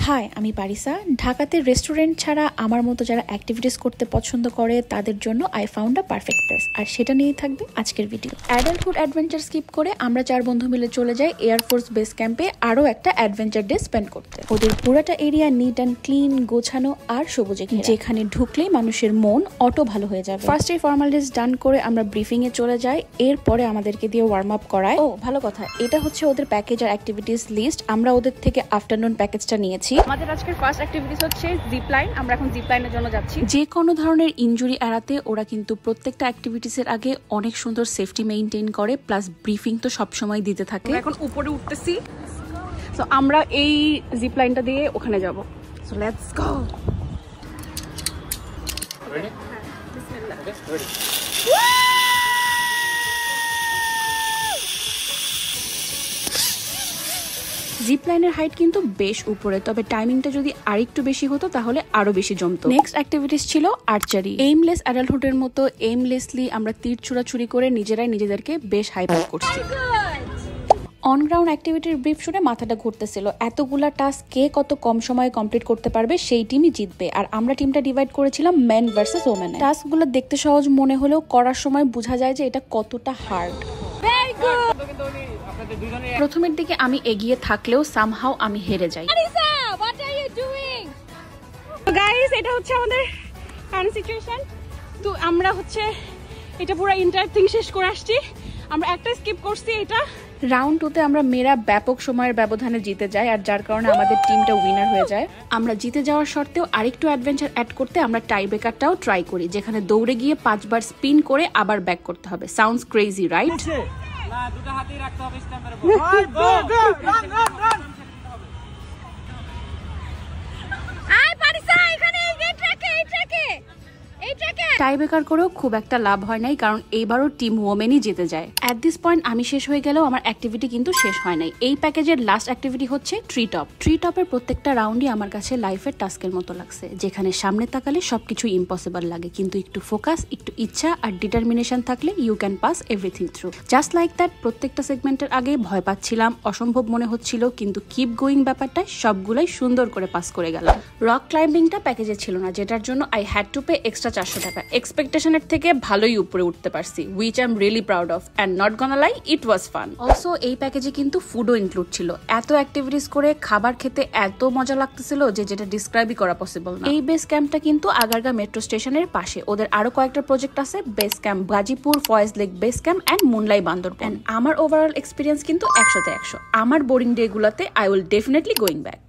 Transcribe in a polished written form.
High, আমি পারিসা। ঢাকাতে restaurant ছাড়া আমার মতো যারা অ্যাক্টিভিটিস করতে পছন্দ করে তাদের জন্য I found a perfect place, আর সেটা নিয়েই থাকবে আজকের ভিডিও। অ্যাডাল্টহুড অ্যাডভেঞ্চার স্কিপ করে আমরা 4 বন্ধু মিলে চলে যাই এয়ারফোর্স বেস ক্যাম্পে আরও একটা অ্যাডভেঞ্চার ডে স্পেন্ড করতে। ওদের পুরাটা এরিয়া নিট অ্যান্ড ক্লিন, গোছানো আর সবুজে ঘেরা, যেখানে ঢুকলেই মানুষের মন অটো ভালো হয়ে যাবে। ফার্স্টে ফর্মালিটিস ডান করে আমরা ব্রিফিং এ চলে যাই, এরপরে আমাদেরকে দিয়ে ওয়ার্ম আপ করায়। ও ভালো কথা, এটা হচ্ছে ওদের প্যাকেজ আর অ্যাক্টিভিটিস লিস্ট। আমরা ওদের থেকে আফটারনুন প্যাকেজটা নিয়েছি। আমাদের আজকের ফার্স্ট অ্যাক্টিভিটিস হচ্ছে জিপ লাইন। আমরা এখন জিপ লাইনের জন্য যাচ্ছি। যে কোনো ধরনের ইনজুরি এড়াতে ওরা কিন্তু প্রত্যেকটা অ্যাক্টিভিটিসের আগে অনেক সুন্দর সেফটি মেইনটেইন করে, প্লাস ব্রিফিং তো সবসময় দিতে থাকে। এখন উপরে উঠতেছি, সো আমরা এই জিপ লাইনটা দিয়ে ওখানে যাব। So let's go. রেডি? বিসমিল্লাহ। রেডি। জিপ লাইনের হাইট কিন্তু বেশ উপরে, তবে টাইমিংটা যদি আরেকটু বেশি হতো তাহলে আরো বেশি জমতো। নেক্সট অ্যাক্টিভিটিস ছিল আর্চারি। এইমলেস অ্যাডাল্টহুডের মতো এইমলেসলি আমরা তীর ছুড়াছুড়ি করে নিজেরাই নিজেদেরকে বেশ হাইপার করছি। অন গ্রাউন্ড অ্যাক্টিভিটির ব্রিফ শুনে মাথাটা ঘুরতেছিল। এতগুলা টাস্ক কে কত কম সময়ে কমপ্লিট করতে পারবে সেই টিমই জিতবে, আর আমরা টিমটা ডিভাইড করেছিলাম মেন ভার্সেস ওমেন। টাস্কগুলো দেখতে সহজ মনে হলেও করার সময় বোঝা যায় যে এটা কতটা হার্ড। প্রথমের দিকে আমি এগিয়ে থাকলেও সামহাও আমি হেরে যাই। গাইস, এটা হচ্ছে আমাদের কারেন্ট সিচুয়েশন। তো আমরা হচ্ছে এটা পুরো এন্টায়ার থিং শেষ করে আসছি। আমরা একটা স্কিপ করছি। এটা রাউন্ড 2তে আমরা মেয়েরা ব্যাপক সময়ের ব্যবধানে জিতে যাই, আর যার কারণে আমাদের টিমটা উইনার হয়ে যায়। আমরা জিতে যাওয়ার সত্ত্বেও আরেকটু অ্যাডভেঞ্চার অ্যাড করতে আমরা টাই ব্রেকারটাও ট্রাই করি, যেখানে দৌড়ে গিয়ে 5 বার স্পিন করে আবার ব্যাক করতে হবে। Sounds crazy, right? না, দুটো হাতেই রাখতে হবে স্ট্যাম্পের উপর। আই পারিসা, এখানে এই ট্র্যাকে টাই ব্রেকার করেও খুব একটা লাভ হয় নাই, কারণ এইবারও টিম ওমেনই জিতে যায়। অ্যাট দিস পয়েন্ট আমি শেষ হয়ে গেলেও আমার অ্যাক্টিভিটি কিন্তু শেষ হয় নাই। এই প্যাকেজের লাস্ট অ্যাক্টিভিটি হচ্ছে ট্রি টপ। ট্রি টপের প্রত্যেকটা রাউন্ডই আমার কাছে লাইফের টাস্কের মতো লাগছে, যেখানে সামনে তাকালে সবকিছু ইম্পসিবল লাগে, কিন্তু একটু ফোকাস, একটু ইচ্ছা আর ডিটারমিনেশন থাকলে you can pass everything through. Just like that. প্রত্যেকটা সেগমেন্টের আগে ভয় পাচ্ছিলাম, অসম্ভব মনে হচ্ছিল, কিন্তু কিপ গোয়িং ব্যাপারটা সবগুলাই সুন্দর করে পাস করে গেলাম। রক ক্লাইম্বিংটা প্যাকেজে ছিল না, যেটার জন্য I had to pay extra 400 টাকা। এক্সপেকটেশনের থেকে ভালোই উপরে উঠতে পারছি, which I am really proud of, and not গনা lie, it was fun. Also এই প্যাকেজে কিন্তু ফুডও ইনক্লুড ছিল। এত অ্যাক্টিভিটিস করে খাবার খেতে এত মজা লাগতেছিল যে যেটা ডিসক্রাইবই করা পসিবল না। এই বেস ক্যাম্পটা কিন্তু আগারগা মেট্রো স্টেশনের পাশে। ওদের আরো কয়েকটা প্রজেক্ট আছে, base camp Gazipur, Foy's lake base camp and Munlai Bandarban. আমার ওভারঅল এক্সপিরিয়েন্স কিন্তু 100-তে 100। আমার বোরিং ডে গুলাতে I will definitely going back.